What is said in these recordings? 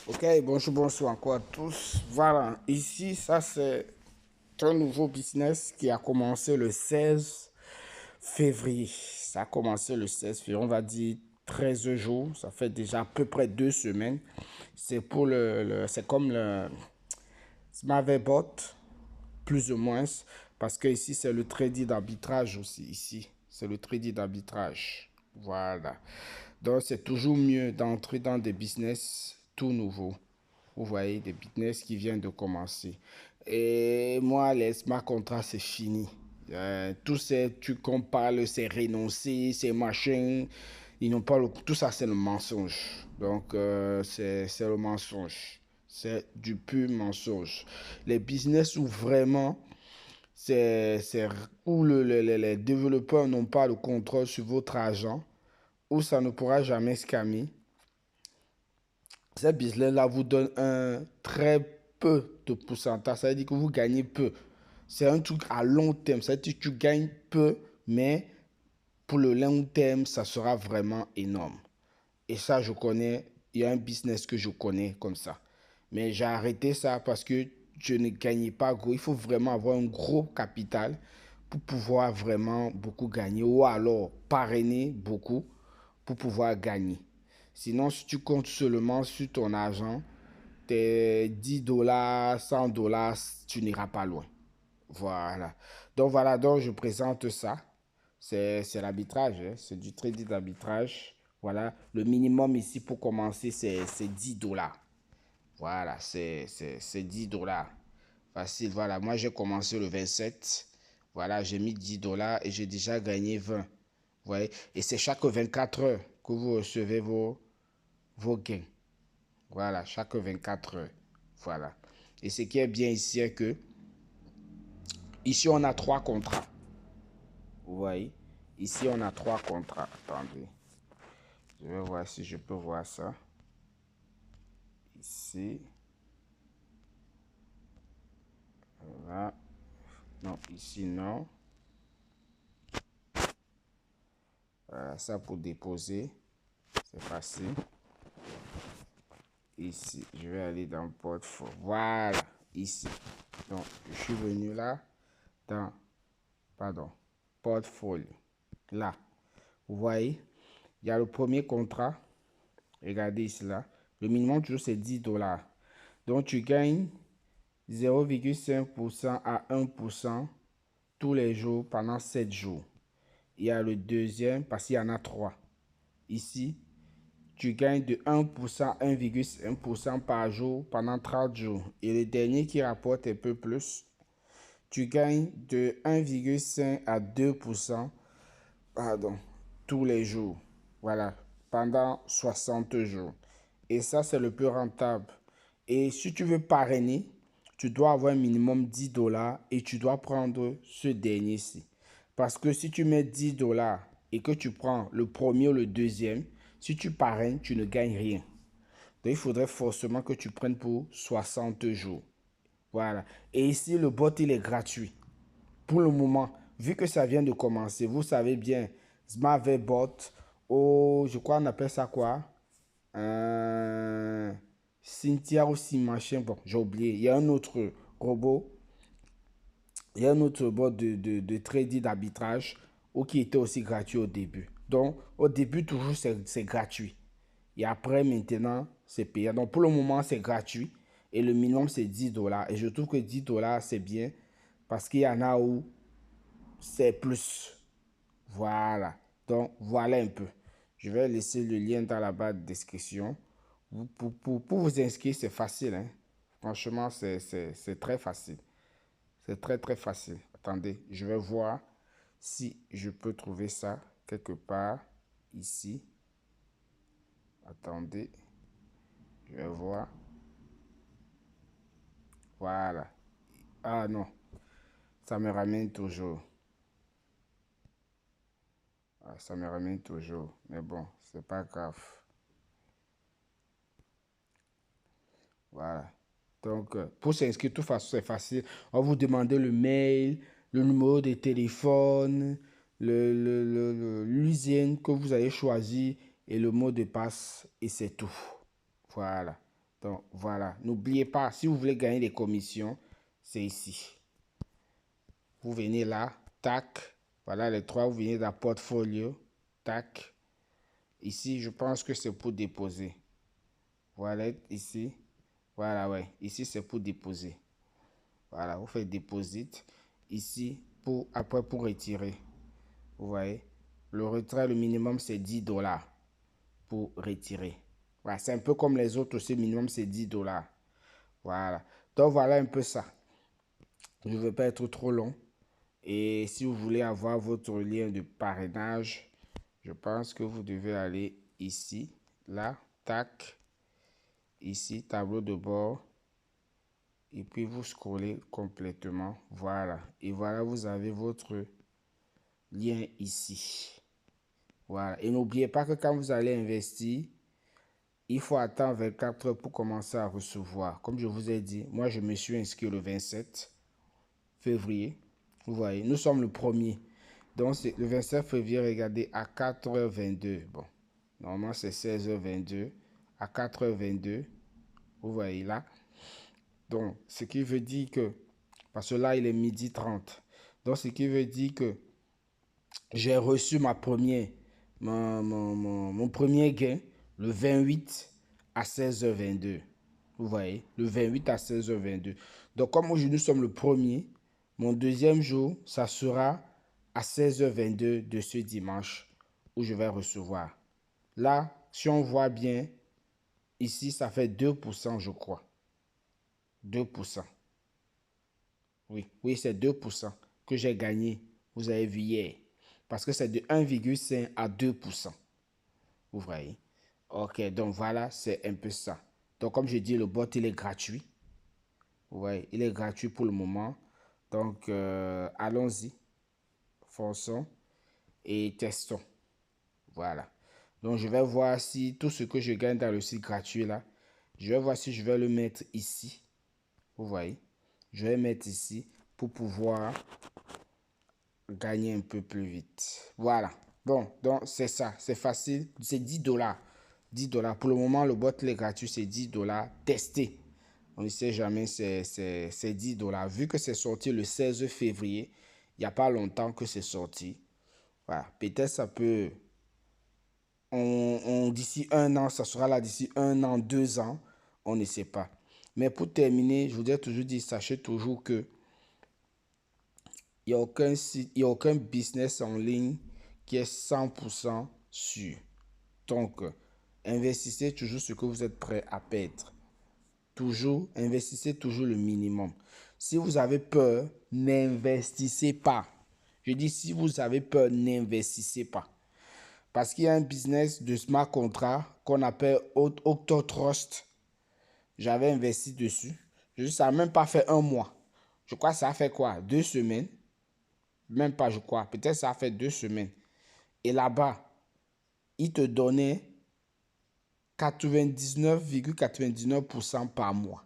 Ok, bonjour encore à tous. Voilà, ici, ça c'est un nouveau business qui a commencé le 16 février. Ça a commencé le 16 février, on va dire 13 jours. Ça fait déjà à peu près 2 semaines. C'est pour c'est comme le Smartbot, plus ou moins, parce que ici c'est le trading d'arbitrage aussi. Ici, c'est le trading d'arbitrage. Voilà. Donc, c'est toujours mieux d'entrer dans des business tout nouveaux. Vous voyez, des business qui viennent de commencer. Et moi, les smart contracts, c'est fini. Tous ces trucs qu'on parle, c'est renoncer, c'est machin. Ils n'ont pas tout ça, c'est le mensonge. Donc, c'est le mensonge. C'est du pur mensonge. Les business où vraiment, c'est où les développeurs n'ont pas le contrôle sur votre argent, où ça ne pourra jamais scammer. Ces business-là vous donne un très peu de pourcentage. Ça veut dire que vous gagnez peu. C'est un truc à long terme. Ça veut dire que tu gagnes peu, mais pour le long terme, ça sera vraiment énorme. Et ça, je connais. Il y a un business que je connais comme ça. Mais j'ai arrêté ça parce que je ne gagnais pas gros. Il faut vraiment avoir un gros capital pour pouvoir vraiment beaucoup gagner ou alors parrainer beaucoup pour pouvoir gagner. Sinon, si tu comptes seulement sur ton argent, tes 10 dollars, 100 dollars, tu n'iras pas loin. Voilà. Donc je présente ça. C'est l'arbitrage, hein. C'est du trading d'arbitrage. Voilà. Le minimum ici pour commencer, c'est 10 dollars. Voilà, c'est 10 dollars. Facile, voilà. Moi, j'ai commencé le 27. Voilà, j'ai mis 10 dollars et j'ai déjà gagné 20. Vous voyez? Et c'est chaque 24 heures que vous recevez vos gains. Voilà, chaque 24 heures. Voilà. Et ce qui est bien ici est que, ici, on a 3 contrats. Vous voyez? Ici, on a 3 contrats. Attendez. Je vais voir si je peux voir ça. Ici. Voilà. Non, ici, non. Voilà, ça pour déposer. C'est facile. Ici, je vais aller dans portfolio. Voilà, ici. Donc, je suis venu là, dans, pardon, portfolio. Là, vous voyez, il y a le premier contrat. Regardez ici là. Le minimum toujours c'est 10 dollars. Donc, tu gagnes 0,5% à 1% tous les jours pendant 7 jours. Il y a le deuxième parce qu'il y en a 3. Ici, tu gagnes de 1% à 1,1% par jour pendant 30 jours. Et le dernier qui rapporte un peu plus, tu gagnes de 1,5 à 2%, pardon, tous les jours. Voilà, pendant 60 jours. Et ça, c'est le plus rentable. Et si tu veux parrainer, tu dois avoir un minimum 10 dollars et tu dois prendre ce dernier-ci. Parce que si tu mets 10 dollars et que tu prends le premier ou le deuxième, si tu parraines, tu ne gagnes rien. Donc, il faudrait forcément que tu prennes pour 60 jours. Voilà. Et ici, le bot, il est gratuit. Pour le moment, vu que ça vient de commencer, vous savez bien, Smartbot, oh, je crois qu'on appelle ça quoi? Cynthia aussi, machin. Bon, j'ai oublié. Il y a un autre robot. Il y a un autre bot de trading d'arbitrage qui était aussi gratuit au début. Donc, au début, toujours, c'est gratuit. Et après, maintenant, c'est payant. Donc, pour le moment, c'est gratuit. Et le minimum, c'est 10 dollars. Et je trouve que 10 dollars, c'est bien. Parce qu'il y en a où c'est plus. Voilà. Donc, voilà un peu. Je vais laisser le lien dans la barre de description. Pour vous inscrire, c'est facile, hein. Franchement, c'est très facile. C'est très, très facile. Attendez, je vais voir si je peux trouver ça quelque part ici. Attendez, je vais voir. Voilà. Ah non, ça me ramène toujours. Ah, ça me ramène toujours. Mais bon, c'est pas grave. Voilà. Donc, pour s'inscrire, de toute façon, c'est facile. On va vous demander le mail, le numéro de téléphone, l'usine que vous avez choisi et le mot de passe, et c'est tout. Voilà. Donc, voilà. N'oubliez pas, si vous voulez gagner des commissions, c'est ici. Vous venez là, tac. Voilà les trois, vous venez dans portfolio, tac. Ici, je pense que c'est pour déposer. Voilà, ici. Voilà, ouais. Ici, c'est pour déposer. Voilà, vous faites deposit. Ici, après, pour retirer. Vous voyez, le retrait, le minimum, c'est 10 $ pour retirer. Voilà, c'est un peu comme les autres aussi, le minimum, c'est 10 $. Voilà. Donc, voilà un peu ça. Je ne veux pas être trop long. Et si vous voulez avoir votre lien de parrainage, je pense que vous devez aller ici, là, tac, ici, tableau de bord. Et puis, vous scrollez complètement. Voilà. Et voilà, vous avez votre lien ici. Voilà. Et n'oubliez pas que quand vous allez investir, il faut attendre 24 heures pour commencer à recevoir. Comme je vous ai dit, moi, je me suis inscrit le 27 février. Vous voyez, nous sommes le 1er. Donc, c'est le 27 février, regardez, à 4h22. Bon, normalement, c'est 16h22. À 4h22, vous voyez là. Donc, ce qui veut dire que, parce que là, il est 12h30. Donc, ce qui veut dire que j'ai reçu mon premier gain le 28 à 16h22. Vous voyez, le 28 à 16h22. Donc, comme aujourd'hui nous sommes le 1er, mon deuxième jour, ça sera à 16h22 de ce dimanche où je vais recevoir. Là, si on voit bien, ici, ça fait 2%, je crois. 2%. Oui, oui, c'est 2% que j'ai gagné. Vous avez vu hier. Parce que c'est de 1,5 à 2%. Vous voyez? Ok, donc voilà, c'est un peu ça. Donc, comme je dis, le bot, il est gratuit. Vous voyez, il est gratuit pour le moment. Donc, allons-y. Forçons et testons. Voilà. Donc, je vais voir si tout ce que je gagne dans le site gratuit là, je vais voir si je vais le mettre ici. Vous voyez? Je vais mettre ici pour pouvoir gagner un peu plus vite. Voilà. Bon, donc c'est ça. C'est facile. C'est 10 $. 10 $. Pour le moment, le bot est gratuit, c'est 10 $. Testez. On ne sait jamais, c'est 10 $. Vu que c'est sorti le 16 février, il n'y a pas longtemps que c'est sorti. Voilà. Peut-être ça peut... d'ici un an, ça sera là d'ici un an, 2 ans. On ne sait pas. Mais pour terminer, je voudrais toujours dire, sachez toujours que il n'y a aucun site, il n'y a aucun business en ligne qui est 100% sûr. Donc, investissez toujours ce que vous êtes prêt à perdre. Toujours, investissez toujours le minimum. Si vous avez peur, n'investissez pas. Je dis, si vous avez peur, n'investissez pas. Parce qu'il y a un business de smart contract qu'on appelle Octotrust. J'avais investi dessus. Ça n'a même pas fait un mois. Je crois que ça a fait quoi? 2 semaines? Même pas, je crois. Peut-être ça a fait 2 semaines. Et là-bas, il te donnait 99,99% par mois.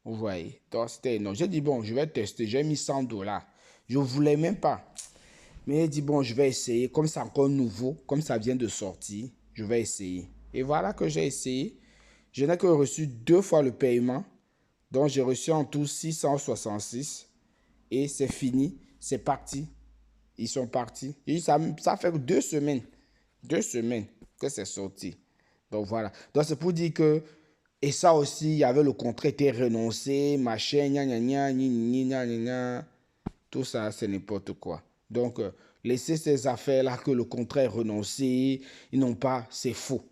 Vous voyez? Donc, c'était énorme. J'ai dit, bon, je vais tester. J'ai mis 100 $. Je ne voulais même pas. Mais j'ai dit, bon, je vais essayer. Comme c'est encore nouveau, comme ça vient de sortir, je vais essayer. Et voilà que j'ai essayé. Je n'ai que reçu 2 fois le paiement. Donc, j'ai reçu en tout 666. Et c'est fini. C'est parti. Ils sont partis. Et ça fait 2 semaines. 2 semaines que c'est sorti. Donc voilà. Donc c'est pour dire que, et ça aussi, il y avait le contrat était renoncé, machin, gna gna gna, gna gna gna. Tout ça, c'est n'importe quoi. Donc, laissez ces affaires-là que le contrat est renoncé, ils n'ont pas, c'est faux.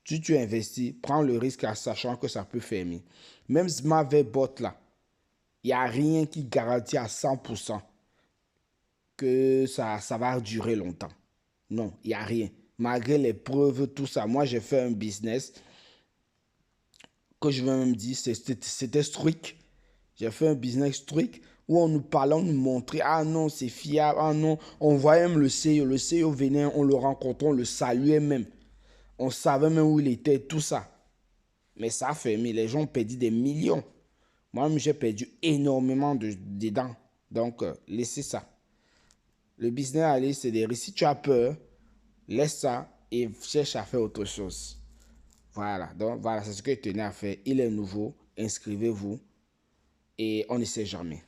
Si tu investis, prends le risque en sachant que ça peut fermer. Même Smart-Bot là, il n'y a rien qui garantit à 100% que ça va durer longtemps. Non, il n'y a rien. Malgré les preuves, tout ça. Moi, j'ai fait un business que je vais même dire, c'était strict. J'ai fait un business strict où on nous parlait, on nous montrait, ah non, c'est fiable, ah non. On voyait même le CEO. Le CEO venait, on le rencontrait, on le saluait même. On savait même où il était, tout ça. Mais ça a fermé. Les gens ont perdu des millions. Moi-même, j'ai perdu énormément dedans. Donc, laissez ça. Le business, allez, c'est des risques. Si tu as peur, laisse ça et cherche à faire autre chose. Voilà, donc voilà, c'est ce que je tenais à faire. Il est nouveau, inscrivez-vous et on ne sait jamais.